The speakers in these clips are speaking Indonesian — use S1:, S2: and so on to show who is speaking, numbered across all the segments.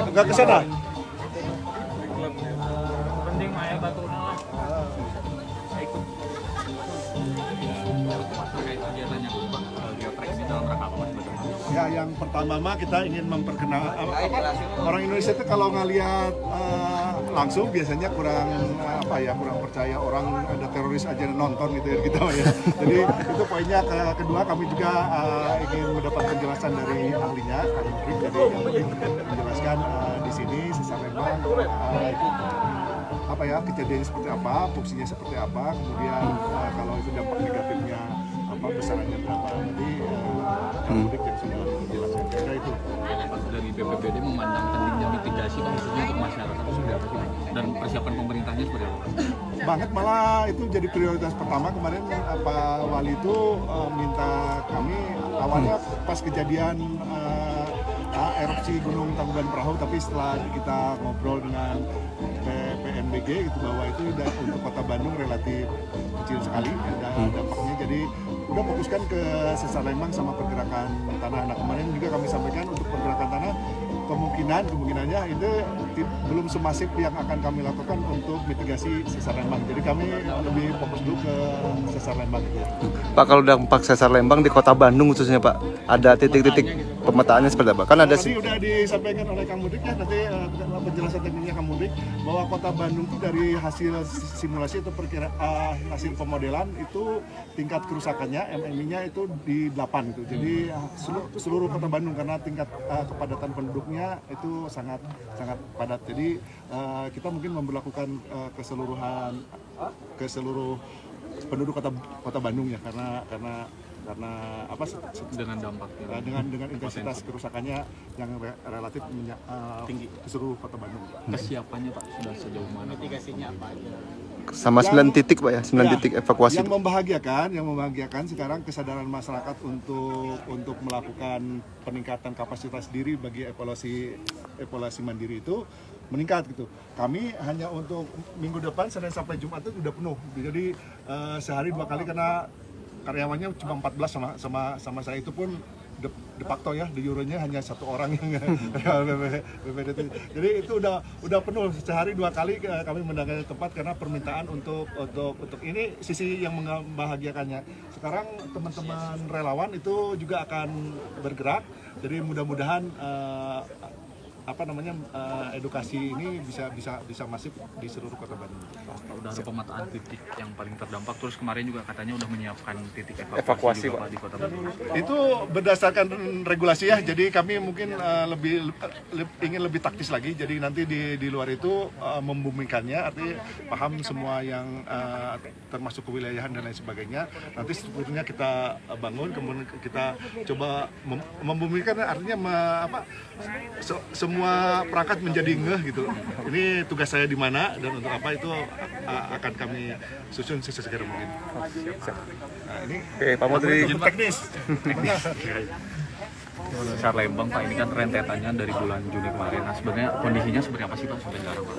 S1: Nggak ke sana.
S2: Penting mah ya batuna lah. Saya ikut. Terkait kegiatan yang geotrek di dalam rangka apa mas?
S1: Ya, yang pertama mah kita ingin memperkenalkan orang Indonesia itu kalau ngelihat langsung biasanya kurang kurang percaya orang ada teroris aja nonton gitu ya kita ya. Jadi itu poinnya. Kedua kami juga ingin mendapat penjelasan dari ahlinya, jadi yang menjelaskan di sini sesar Lembang itu kejadiannya seperti apa, fungsinya seperti apa, kemudian kalau itu dampak negatifnya besarannya berapa. Jadi pemudik yang sudah menjelaskan kira itu.
S2: Pas dari BPBD memandang pentingnya mitigasi khususnya untuk masyarakat itu seperti apa sih? Dan persiapan pemerintahnya seperti apa?
S1: Banget, malah itu jadi prioritas pertama. Kemarin Pak Wali itu minta kami awalnya pas kejadian erupsi Gunung Tangkuban Perahu, tapi setelah kita ngobrol dengan PMBG itu bahwa itu untuk Kota Bandung relatif kecil sekali dampaknya, jadi udah fokuskan ke sesar Lembang sama pergerakan tanah. Nah kemarin juga kami sampaikan untuk pergerakan tanah kemungkinannya itu belum semasif yang akan kami lakukan untuk mitigasi sesar Lembang. Jadi kami lebih fokus dulu ke sesar Lembang gitu.
S3: Pak, kalau dampak sesar Lembang di Kota Bandung khususnya Pak, ada titik-titik pemetaannya seperti apa? Kan ada
S1: tadi udah disampaikan oleh Kang Mudik ya, nanti penjelasan teknisnya Kang Mudik, bahwa Kota Bandung itu dari hasil simulasi atau hasil pemodelan itu tingkat kerusakannya MMI-nya itu di 8 gitu. Jadi seluruh Kota Bandung karena tingkat kepadatan penduduknya itu sangat padat. Jadi kita mungkin memberlakukan ke seluruh penduduk Kota Bandung ya, karena apa
S2: dengan dampaknya
S1: dengan intensitas kerusakannya yang relatif tinggi ke seluruh Kota Bandung.
S2: Kesiapannya Pak sudah sejauh mana? Mitigasinya apa aja?
S3: sama 9 titik Pak ya, 9 titik evakuasi.
S1: Yang membahagiakan sekarang kesadaran masyarakat untuk melakukan peningkatan kapasitas diri bagi evaluasi mandiri itu meningkat gitu. Kami hanya untuk minggu depan Senin sampai Jumat itu udah penuh. Jadi sehari 2 kali karena karyawannya cuma 14 sama saya, itu pun de facto ya, di euronya hanya 1 orang yang BPDT. Jadi itu udah penuh sehari 2 kali kami mendatangi tempat karena permintaan untuk ini sisi yang membahagiakannya. Sekarang teman-teman relawan itu juga akan bergerak. Jadi mudah-mudahan edukasi ini bisa masif di seluruh Kota Bandung.
S2: Udah ada pemetaan titik yang paling terdampak, terus kemarin juga katanya udah menyiapkan titik
S3: evakuasi
S2: juga, Pak, di Kota Bandung.
S1: Itu berdasarkan regulasi ya, jadi kami mungkin ingin lebih taktis lagi. Jadi nanti di luar itu membumikannya, artinya paham semua yang termasuk kewilayahan dan lain sebagainya. Nanti strukturnya kita bangun, kemudian kita coba membumikan, artinya semua perangkat menjadi ngeh gitu. Ini tugas saya di mana dan untuk apa, itu akan kami susun sesegera mungkin. Nah, ini
S3: Pak Menteri
S1: teknis.
S2: Sesar Lembang Pak, ini kan rentetannya dari bulan Juni kemarin. Nah sebenarnya kondisinya seperti apa sih Pak sampai sekarang Pak?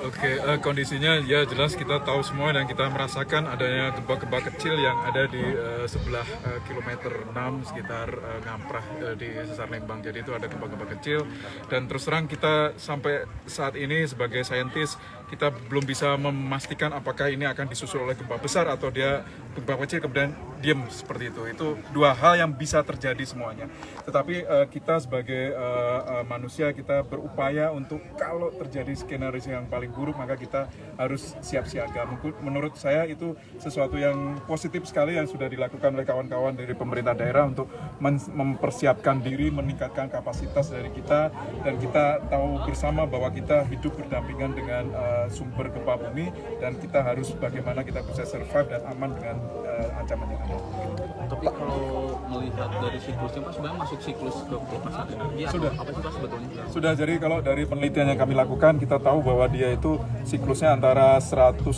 S4: Oke, kondisinya ya jelas kita tahu semua dan kita merasakan adanya gempa-gempa kecil yang ada di sebelah kilometer 6 sekitar Ngamprah di Sesar Lembang. Jadi itu ada gempa-gempa kecil, dan terus terang kita sampai saat ini sebagai saintis kita belum bisa memastikan apakah ini akan disusul oleh gempa besar atau dia gempa kecil kemudian diam seperti itu. Itu dua hal yang bisa terjadi semuanya. Tetapi kita sebagai manusia kita berupaya untuk kalau terjadi skenario yang paling buruk maka kita harus siap siaga. Menurut saya itu sesuatu yang positif sekali yang sudah dilakukan oleh kawan-kawan dari pemerintah daerah untuk mempersiapkan diri, meningkatkan kapasitas dari kita, dan kita tahu bersama bahwa kita hidup berdampingan dengan sumber gempa bumi dan kita harus bagaimana kita bisa survive dan aman dengan ancaman yang ada.
S2: Tapi kalau melihat dari siklusnya Pak, sebenarnya masuk siklus ke pasar energi
S4: Sudah.
S2: apa sih Pak sebetulnya?
S4: Sudah, jadi kalau dari penelitian yang kami lakukan kita tahu bahwa dia itu siklusnya antara 170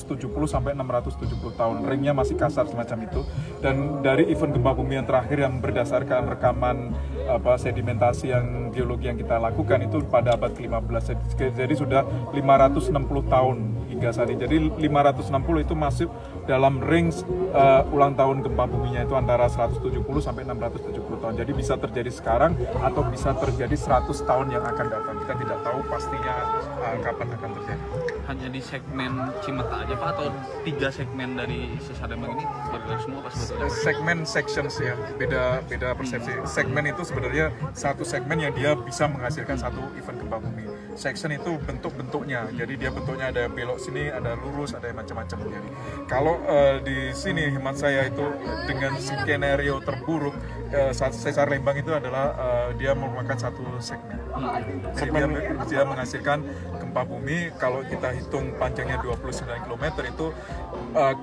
S4: sampai 670 tahun. Ringnya masih kasar semacam itu. Dan dari event gempa bumi yang terakhir yang berdasarkan rekaman sedimentasi yang geologi yang kita lakukan itu pada abad ke-15. Jadi sudah 560 tahun hingga saat ini. Jadi 560 itu dalam range ulang tahun gempa buminya itu antara 170 sampai 670 tahun. Jadi bisa terjadi sekarang atau bisa terjadi 100 tahun yang akan datang. Kita tidak tahu pastinya kapan akan terjadi.
S2: Hanya di segmen Cimeta aja Pak, atau 3 segmen dari sesar Lembang ini bergerak semua Pak sebetulnya?
S4: Segmen sections ya, beda persepsi. Segmen itu sebenarnya satu segmen yang dia bisa menghasilkan satu event gempa bumi. Section itu bentuk-bentuknya, jadi dia bentuknya ada belok sini, ada lurus, ada macam-macam. Jadi kalau di sini hemat saya itu dengan skenario terburuk, sesar Lembang itu adalah dia merupakan satu segmen. Jadi dia menghasilkan gempa bumi. Kalau kita hitung panjangnya 29 km itu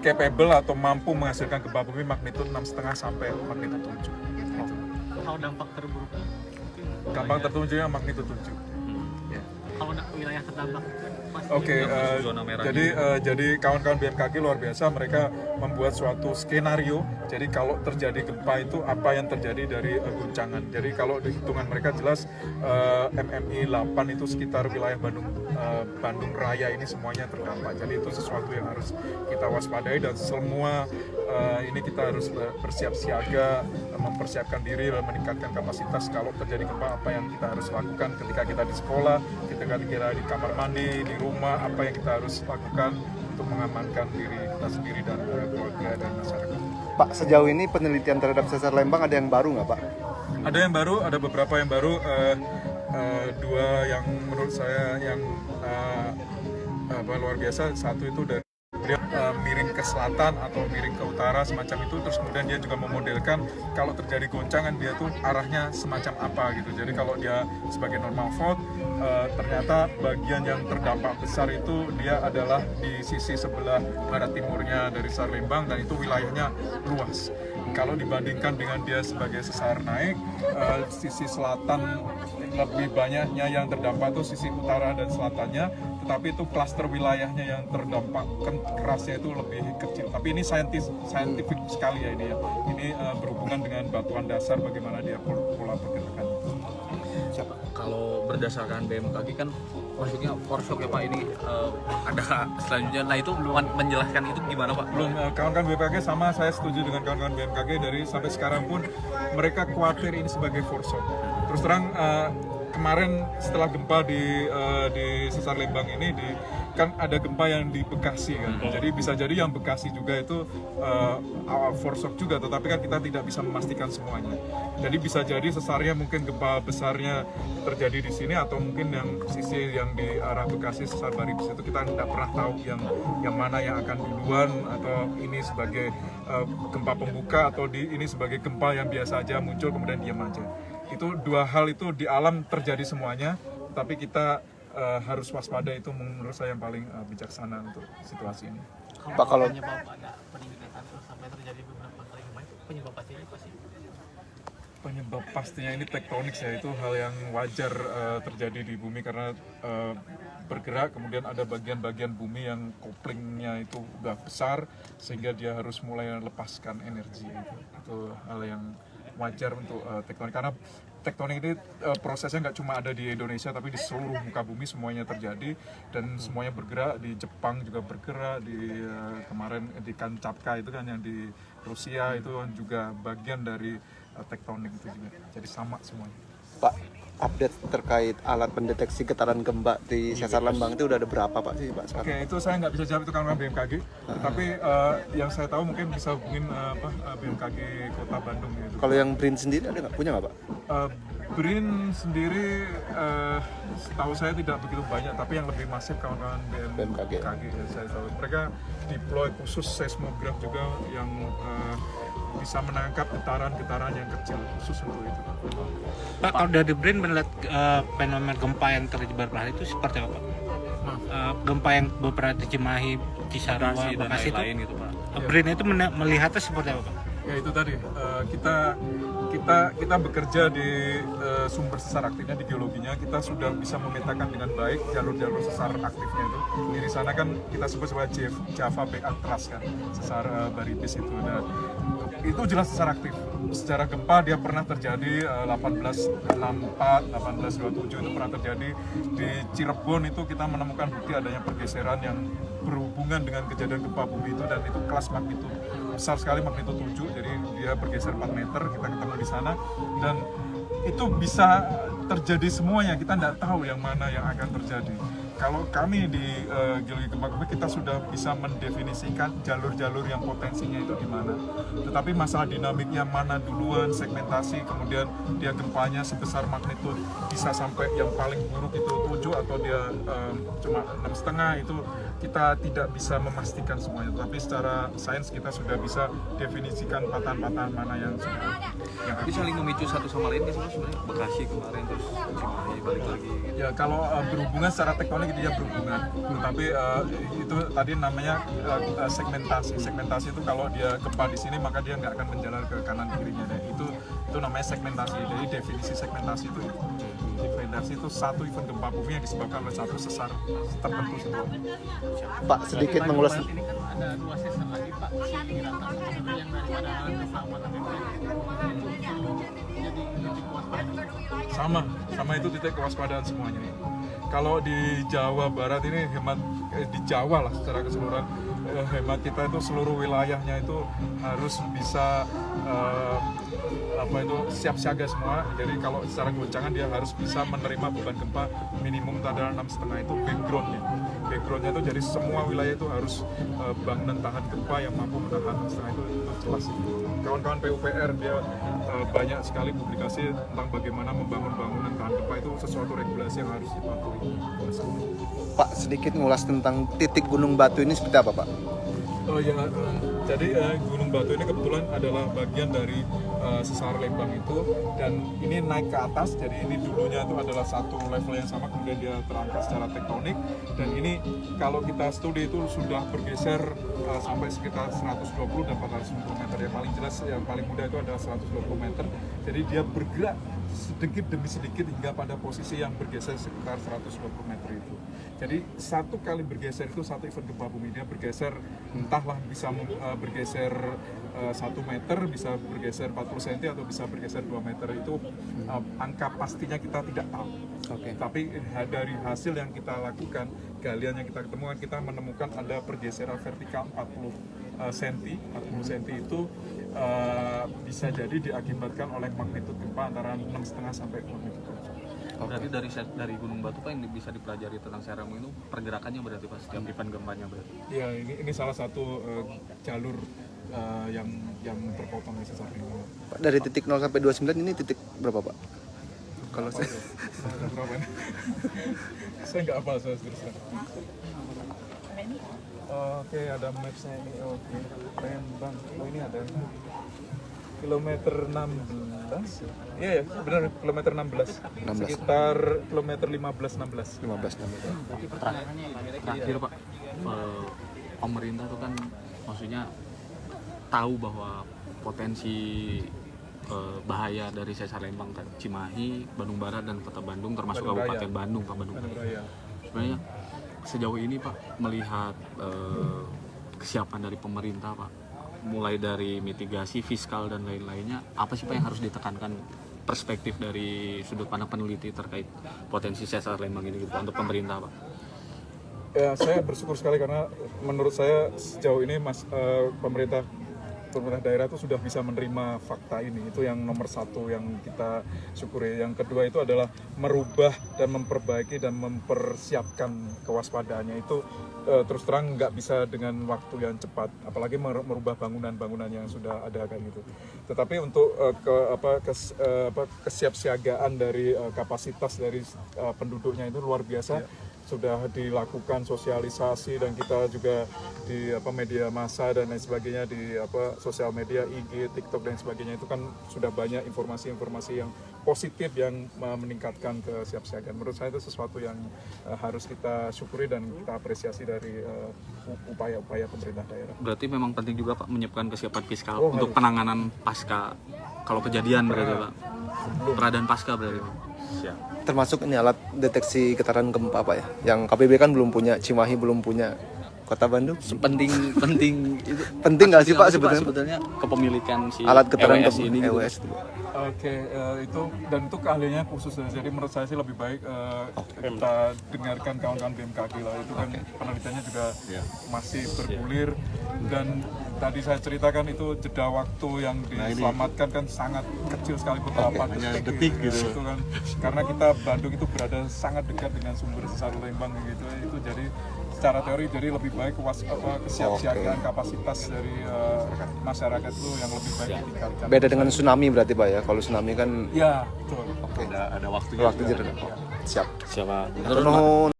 S4: capable atau mampu menghasilkan gempa bumi magnitudo 6,5 sampai magnitudo 7.
S5: Kalau dampak terburuk,
S4: Dampak tertentunya magnitudo 7.
S5: kalau wilayah terdampak pasti
S4: Oke, jadi kawan-kawan BMKG luar biasa, mereka membuat suatu skenario. Jadi kalau terjadi gempa itu apa yang terjadi dari guncangan. Jadi kalau di hitungan mereka jelas MMI 8 itu sekitar wilayah Bandung Raya ini semuanya terdampak. Jadi itu sesuatu yang harus kita waspadai, dan semua ini kita harus bersiap siaga, mempersiapkan diri dan meningkatkan kapasitas kalau terjadi gempa. Apa yang kita harus lakukan ketika kita di sekolah, ketika kita di kamar mandi, di rumah, apa yang kita harus lakukan untuk mengamankan diri kita sendiri dan keluarga dan masyarakat.
S3: Pak, sejauh ini penelitian terhadap sesar Lembang ada yang baru nggak Pak?
S4: Ada yang baru, ada beberapa yang baru. Dua yang menurut saya yang luar biasa. Satu itu dari dia miring ke selatan atau miring ke utara semacam itu, terus kemudian dia juga memodelkan kalau terjadi goncangan dia tuh arahnya semacam apa gitu. Jadi kalau dia sebagai normal fault, ternyata bagian yang terdampak besar itu dia adalah di sisi sebelah barat timurnya dari sesar Lembang, dan itu wilayahnya luas. Kalau dibandingkan dengan dia sebagai sesar naik, sisi selatan lebih banyaknya yang terdampak itu sisi utara dan selatannya, tetapi itu klaster wilayahnya yang terdampak kerasnya itu lebih kecil. Tapi ini scientific sekali ya ini ya. Ini berhubungan dengan batuan dasar, bagaimana dia pola pergerakan.
S2: Kalau berdasarkan BMKG kan maksudnya foreshock ya Pak, ini ada selanjutnya. Nah itu menjelaskan itu gimana Pak?
S4: Belum, kawan-kawan BMKG sama, saya setuju dengan kawan-kawan BMKG dari sampai sekarang pun mereka khawatir ini sebagai foreshock. Terus terang kemarin setelah gempa di sesar Lembang ini kan ada gempa yang di Bekasi kan, jadi bisa jadi yang Bekasi juga itu foreshock juga, tetapi kan kita tidak bisa memastikan semuanya. Jadi bisa jadi sesarnya mungkin gempa besarnya terjadi di sini, atau mungkin yang sisi yang di arah Bekasi sesar Baribis itu kita tidak pernah tahu yang mana yang akan duluan, atau ini sebagai gempa pembuka, atau ini sebagai gempa yang biasa aja muncul kemudian diam aja. Itu dua hal itu di alam terjadi semuanya, tapi kita harus waspada. Itu menurut saya yang paling bijaksana untuk situasi ini.
S3: Pak, kalau
S5: penyebab ada peningkatan terus sampai terjadi beberapa kali gempa, itu penyebab pastinya pasti
S4: Penyebab pastinya ini tektonik ya, itu hal yang wajar terjadi di bumi karena bergerak, kemudian ada bagian-bagian bumi yang couplingnya itu udah besar sehingga dia harus mulai lepaskan energi. Itu hal yang wajar untuk tektonik, karena tektonik ini prosesnya nggak cuma ada di Indonesia tapi di seluruh muka bumi semuanya terjadi, dan semuanya bergerak. Di Jepang juga bergerak, di kemarin di Kamchatka itu kan yang di Rusia itu kan juga bagian dari tektonik itu juga, jadi sama semuanya.
S3: Pak, update terkait alat pendeteksi getaran gempa di sesar Lembang itu udah ada berapa Pak sih Pak sekarang?
S4: Oke, itu saya nggak bisa jawab, itu kan BMKG. Tapi yang saya tahu mungkin bisa hubungin BMKG Kota Bandung gitu.
S3: Kalau yang BRIN sendiri ada nggak, punya nggak Pak?
S4: BRIN sendiri setahu saya tidak begitu banyak, tapi yang lebih masif kawan-kawan BMKG ya, saya tahu. Mereka deploy khusus seismograf juga yang bisa menangkap getaran-getaran yang kecil khusus untuk itu.
S6: Pak, kalau dari BRIN melihat fenomena gempa yang terjadi hari itu seperti apa Pak? Gempa yang beberapa di Cimahi, Cisarua, Bekasi itu,
S2: gitu, Pak.
S6: BRIN itu melihatnya seperti apa Pak?
S4: Ya itu tadi, kita bekerja di sumber sesar aktifnya, di geologinya kita sudah bisa memetakan dengan baik jalur-jalur sesar aktifnya itu. Di sana kan kita sebut sebagai Java Back Atlas kan, sesar Baribis itu. Nah, Itu jelas secara aktif. Secara gempa dia pernah terjadi 1864, 1827 itu pernah terjadi di Cirebon. Itu kita menemukan bukti adanya pergeseran yang berhubungan dengan kejadian gempa bumi itu, dan itu kelas magnitud besar sekali, magnitud 7, jadi dia bergeser 4 meter, kita ketemu di sana, dan itu bisa terjadi semuanya, kita tidak tahu yang mana yang akan terjadi. Kalau kami di geologi gempa bumi, kita sudah bisa mendefinisikan jalur-jalur yang potensinya itu di mana. Tetapi masalah dinamiknya mana duluan, segmentasi, kemudian dia gempanya sebesar magnitud bisa sampai yang paling buruk itu 7 atau dia cuma 6,5, itu kita tidak bisa memastikan semuanya. Tapi secara sains kita sudah bisa definisikan patahan-patahan mana yang
S2: Tapi saling memicu satu sama lain kan sebenarnya. Bekasi kemarin terus Cimahi balik lagi.
S4: ya, kalau berhubungan secara tektonik dia berhubungan, tapi itu tadi namanya segmentasi itu kalau dia gempa di sini maka dia nggak akan menjalar ke kanan kirinya deh. Itu namanya segmentasi. Jadi definisi segmentasi itu satu event gempa bumi yang disebabkan oleh satu sesar tertentu situasi.
S3: Pak, sedikit mengulas.
S5: Ini kan ada 2 sesar lagi Pak, si Kiratan sebenarnya yang daripada kesamaan jadi titik waspada.
S4: Sama itu titik kewaspadaan semuanya nih. Kalau di Jawa Barat ini di Jawa lah secara keseluruhan, hemat kita itu seluruh wilayahnya itu harus bisa siap siaga semua. Jadi kalau secara goncangan dia harus bisa menerima beban gempa minimum adalah 6,5, itu backgroundnya itu, jadi semua wilayah itu harus bangunan tahan gempa yang mampu menahan 6,5 itu jelas. Kawan-kawan PUPR dia banyak sekali publikasi tentang bagaimana membangun bangunan tahan gempa, itu sesuatu regulasi yang harus dipatuhi.
S3: Pak, sedikit mengulas tentang titik Gunung Batu ini seperti apa, Pak?
S4: Oh ya, jadi Gunung Batu ini kebetulan adalah bagian dari sesar Lembang itu, dan ini naik ke atas. Jadi ini dulunya itu adalah satu level yang sama, kemudian dia terangkat secara tektonik, dan ini kalau kita studi itu sudah bergeser sampai sekitar 120 dan 450 meter. Yang paling jelas, yang paling mudah itu adalah 120 meter. Jadi dia bergerak sedikit demi sedikit hingga pada posisi yang bergeser sekitar 120 meter itu. Jadi satu kali bergeser itu satu event gempa bumi, dia bergeser entahlah bisa bergeser 1 meter, bisa bergeser 40 cm atau bisa bergeser 2 meter. Itu angka pastinya kita tidak tahu. Tapi dari hasil yang kita lakukan, galian yang kita ketemukan, kita menemukan ada pergeseran vertikal 40 cm itu bisa jadi diakibatkan oleh magnitud gempa antara 6,5 sampai 2 meter.
S2: Berarti dari Gunung Batu Pak yang bisa dipelajari tentang Serang itu pergerakannya berarti pas setiap event gempanya berarti.
S4: Ya, ini salah satu jalur yang terpotong di sesar ini.
S3: Pak, dari titik 0 sampai 29 ini titik berapa, Pak? Kalau saya
S4: Berapa ini? Saya nggak hafal, saya terus terang. Oke, ada mapsnya ini. Oke, Lembang. Oh, ini ada kilometer 16. Iya ya, benar, kilometer 16. Sekitar kilometer 15-16.
S3: 15.
S2: Terakhir Pak, pemerintah itu kan maksudnya tahu bahwa potensi bahaya dari sesar Lembang kan, Cimahi, Bandung Barat dan Kota Bandung, termasuk
S4: Bandung
S2: Kabupaten
S4: Raya.
S2: Bandung, Pak Bandung Raya. Sebenarnya sejauh ini Pak melihat kesiapan dari pemerintah Pak, mulai dari mitigasi fiskal dan lain-lainnya, apa sih Pak yang harus ditekankan perspektif dari sudut pandang peneliti terkait potensi sesar Lembang ini gitu, Pak, untuk pemerintah Pak?
S4: Ya, saya bersyukur sekali karena menurut saya sejauh ini pemerintah daerah itu sudah bisa menerima fakta ini. Itu yang nomor satu yang kita syukuri. Yang kedua itu adalah merubah dan memperbaiki dan mempersiapkan kewaspadaannya. Itu terus terang nggak bisa dengan waktu yang cepat, apalagi merubah bangunan-bangunan yang sudah ada kan gitu. Tetapi untuk kesiapsiagaan dari kapasitas dari penduduknya itu luar biasa. Sudah dilakukan sosialisasi, dan kita juga di media massa dan lain sebagainya, di sosial media, IG, TikTok dan sebagainya, itu kan sudah banyak informasi-informasi yang positif yang meningkatkan kesiapsiagaan. Menurut saya itu sesuatu yang harus kita syukuri dan kita apresiasi dari upaya-upaya pemerintah daerah.
S2: Berarti memang penting juga Pak menyiapkan kesiapan fiskal untuk penanganan pasca kalau kejadian berarti Pak. Peradaan pasca berarti Pak. Siap.
S3: termasuk ini alat deteksi getaran gempa, Pak ya. Yang KBB kan belum punya, Cimahi belum punya, Kota Bandung.
S2: penting itu
S3: Penting nggak sih, Pak,
S2: sebetulnya kepemilikan si
S3: Alat keterangan
S2: EWS ini gitu.
S3: EWS.
S4: Oke, itu dan itu keahliannya khusus ya. Jadi menurut saya sih lebih baik kita dengarkan kawan-kawan BMKG lah. Itu kan penelitiannya juga masih bergulir dan tadi saya ceritakan itu jeda waktu yang diselamatkan kan sangat kecil sekali, beberapa detik gitu. Itu kan karena kita Bandung itu berada sangat dekat dengan sumber sesar Lembang gitu. Itu jadi secara teori jadi lebih baik kesiapsiagaan kapasitas dari masyarakat itu yang lebih baik ditingkatkan.
S3: Beda dengan tsunami berarti Pak ya. Kalau tsunami kan
S4: Ya, betul.
S3: oke.
S2: Ada waktunya.
S3: Waktu jeda. Siap.
S2: Siapa?
S3: Turun, Pak.